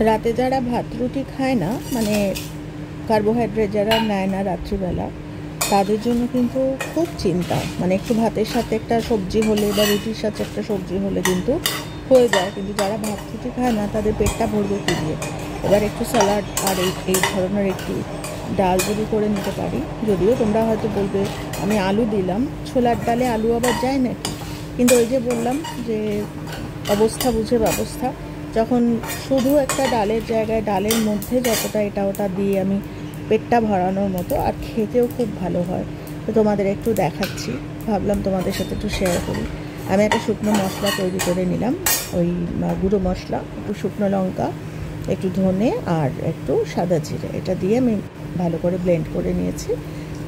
রাতে যারা ভাত রুটি খায় না, মানে কার্বোহাইড্রেট যারা নেয় না রাত্রিবেলা, তাদের জন্য কিন্তু খুব চিন্তা। মানে একটু ভাতের সাথে একটা সবজি হলে বা রুটির সাথে একটা সবজি হলে কিন্তু হয়ে যায়, কিন্তু যারা ভাত রুটি খায় না তাদের পেটটা ভরবে কী দিয়ে। এবার একটু স্যালাড আর এই ধরনের একটু ডাল যদি করে নিতে পারি, যদিও তোমরা হয়তো বলবে আমি আলু দিলাম, ছোলার ডালে আলু আবার যায় নাকি, কিন্তু ওই যে বললাম যে অবস্থা বুঝে ব্যবস্থা। যখন শুধু একটা ডালের জায়গায় ডালের মধ্যে যতটা এটা ওটা দিয়ে আমি পেটটা ভরানোর মতো, আর খেতেও খুব ভালো হয়। তো তোমাদের একটু দেখাচ্ছি, ভাবলাম তোমাদের সাথে একটু শেয়ার করি। আমি একটা শুকনো মশলা তৈরি করে নিলাম, ওই গুঁড়ো মশলা, একটু শুকনো লঙ্কা, একটু ধনে আর একটু সাদা জিরে, এটা দিয়ে আমি ভালো করে ব্লেন্ড করে নিয়েছি।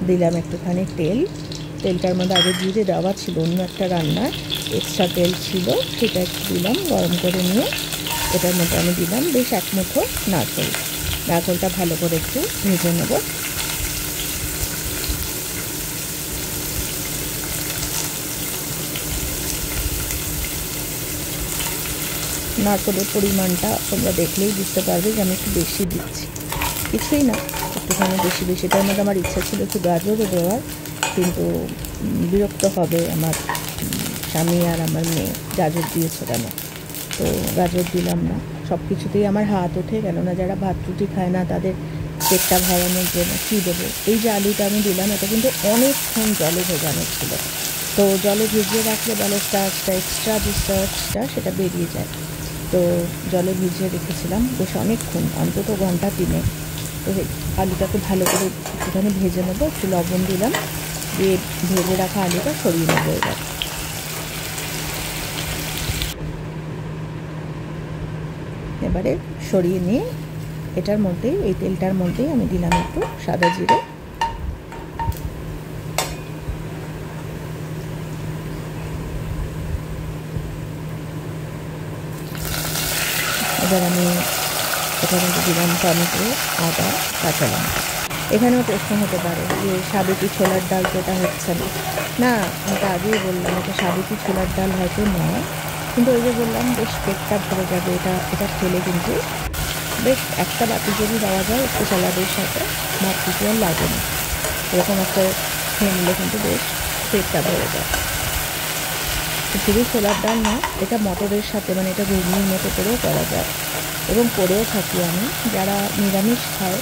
দিলাম একটুখানি তেল, তেলটার মধ্যে আগে জিরে দেওয়া ছিল অন্য একটা রান্নার, এক্সট্রা তেল ছিল, সেটা একটু দিলাম গরম করে নিয়ে। এটার মধ্যে আমি দিলাম বেশ এক মুঠো নারকেল, নারকেলটা ভালো করে একটু ভেজে নেব। নারকেলের পরিমাণটা তোমরা দেখলেই বুঝতে পারবে যে আমি একটু বেশি দিচ্ছি, কিছুই না, একটুখানি বেশি বেশি। তার মধ্যে আমার ইচ্ছা ছিল একটু গাজরও দেওয়ার, কিন্তু বিরক্ত হবে আমার স্বামী আর আমার মেয়ে, গাজর দিয়েছে কেন, তো গাজর দিলাম না। সব কিছুতেই আমার হাত ওঠে, কেননা যারা ভাত রুটি খায় না তাদের পেটটা ভরানোর জন্য কী দেবো। এই যে আলুটা আমি দিলাম, এটা কিন্তু অনেকক্ষণ জলে ভেজানো ছিল, তো জলে ভিজিয়ে রাখলে বলে স্টার্চটা, এক্সট্রা যে স্টার্চটা সেটা বেরিয়ে যায়। তো জলে ভিজিয়ে রেখেছিলাম বেশ অনেকক্ষণ, অন্তত ঘন্টা 3। তো আলুটাকে ভালো করে একটুখানি ভেজে নেবো, একটু লবণ দিলাম, দিয়ে ভেজে রাখা আলুটা সরিয়ে নেবো। এবারে সরিয়ে নিয়ে এটার মধ্যেই, এই তেলটার মধ্যেই আমি দিলাম একটু সাদা জিরে, এবার আমি এটার মধ্যে দিলাম টমেটো, আদা, কাঁচা লঙ্কা। এখানেও প্রশ্ন হতে পারে যে সাবেকি ছোলার ডাল তো এটা হচ্ছে না। না, আমি তো আগেই বললাম এটা সাবেকি ছোলার ডাল হয়তো নয়, কিন্তু ওই যে বললাম বেশ পেটটা ভরে যাবে এটা খেলে। কিন্তু বেশ একটা বাটি যদি দেওয়া যায় একটু স্যালাডের সাথে, ভাত কিছু আর লাগে না, এরকম একটা খেয়ে নিলে কিন্তু বেশ পেটটা ভরে যায়। শুধু ছোলার ডাল না, এটা মটরের সাথে, মানে এটা ঘুগনির মতো করেও করা যায়, এবং করেও থাকি আমি। যারা নিরামিষ খায়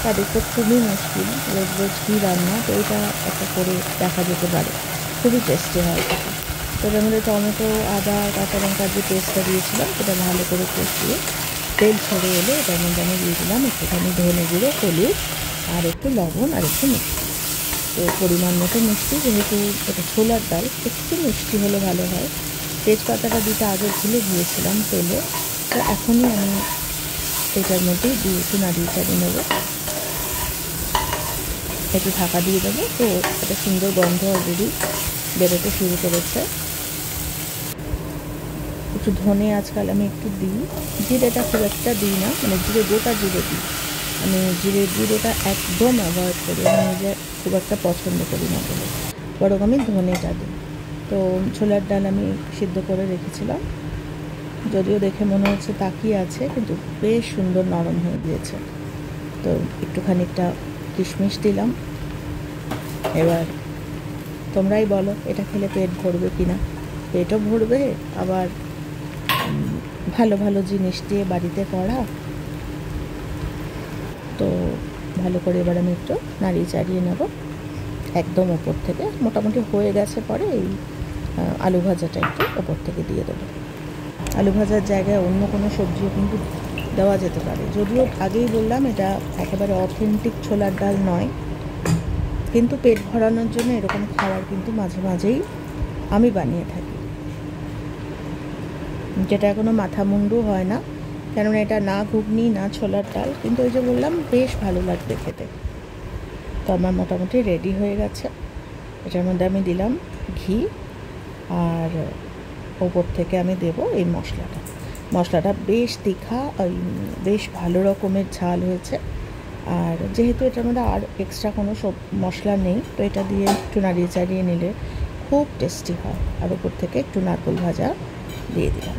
তাদের তো খুবই মুশকিল রোজ রোজ কী রান্না, তো এটা একটা করে দেখা যেতে পারে, খুবই টেস্টি হয় এটা। তো এর মধ্যে টমেটো, আদা, কাঁচা লঙ্কার যে পেস্টটা দিয়েছিলাম সেটা ভালো করে কষিয়ে তেল ছেড়ে এলে এটার মধ্যে আমি দিয়ে দিলাম একটুখানি ধনে গুঁড়ো, হলুদ, আর একটু লবণ, আর একটু মিষ্টি। তো পরিমাণ মতো মিষ্টি, যেহেতু এটা ছোলার ডাল একটু মিষ্টি হলে ভালো হয়। তেজপাতাটা দিতে আগে ভুলে গিয়েছিলাম তেলে, তো এখনই আমি এটার মধ্যেই দিয়ে একটু নাড়িয়ে চাড়িয়ে নেবো, একটু ঢাকা দিয়ে দেবো। তো একটা সুন্দর গন্ধ অলরেডি বেরোতে শুরু করেছে। একটু ধনে আজকাল আমি একটু দিই, জিরেটা খুব একটা দিই না, মানে জিরে, গোটা জিরে দিই আমি, জিরেটা একদম অ্যাভয়েড করি, আমি নিজে খুব একটা পছন্দ করি না বলে, বরং আমি ধনেটা দিই। তো ছোলার ডাল আমি সিদ্ধ করে রেখেছিলাম, যদিও দেখে মনে হচ্ছে তাকিয়ে আছে, কিন্তু বেশ সুন্দর নরম হয়ে গিয়েছে। তো একটুখানিকটা কিশমিশ দিলাম। এবার তোমরাই বলো এটা খেলে পেট ভরবে কি না। পেটও ভরবে, আবার ভালো ভালো জিনিস দিয়ে বাড়িতে করা, তো ভালো করে এবার আমি একটু নাড়িয়ে চাড়িয়ে নেব একদম ওপর থেকে। মোটামুটি হয়ে গেছে, পরে এই আলু ভাজাটা একটু ওপর থেকে দিয়ে দেবো। আলু ভাজার জায়গায় অন্য কোনো সবজিও কিন্তু দেওয়া যেতে পারে, যদিও আগেই বললাম এটা একেবারে অথেন্টিক ছোলার ডাল নয়, কিন্তু পেট ভরানোর জন্য এরকম খাবার কিন্তু মাঝে মাঝেই আমি বানিয়ে থাকি, যেটা কোনো মাথা মুন্ডু হয় না, কেননা এটা না ঘুগনি না ছোলার ডাল, কিন্তু ওই যে বললাম বেশ ভালো লাগবে খেতে। তো আমার মোটামুটি রেডি হয়ে গেছে। এটার মধ্যে আমি দিলাম ঘি, আর ওপর থেকে আমি দেব এই মশলাটা বেশ তীখা, ওই বেশ ভালো রকমের ঝাল হয়েছে। আর যেহেতু এটার মধ্যে আর এক্সট্রা কোনো সব মশলা নেই, তো এটা দিয়ে একটু নাড়িয়ে চাড়িয়ে নিলে খুব টেস্টি হয়। আর ওপর থেকে একটু নারকেল ভাজা দিয়ে দিলাম।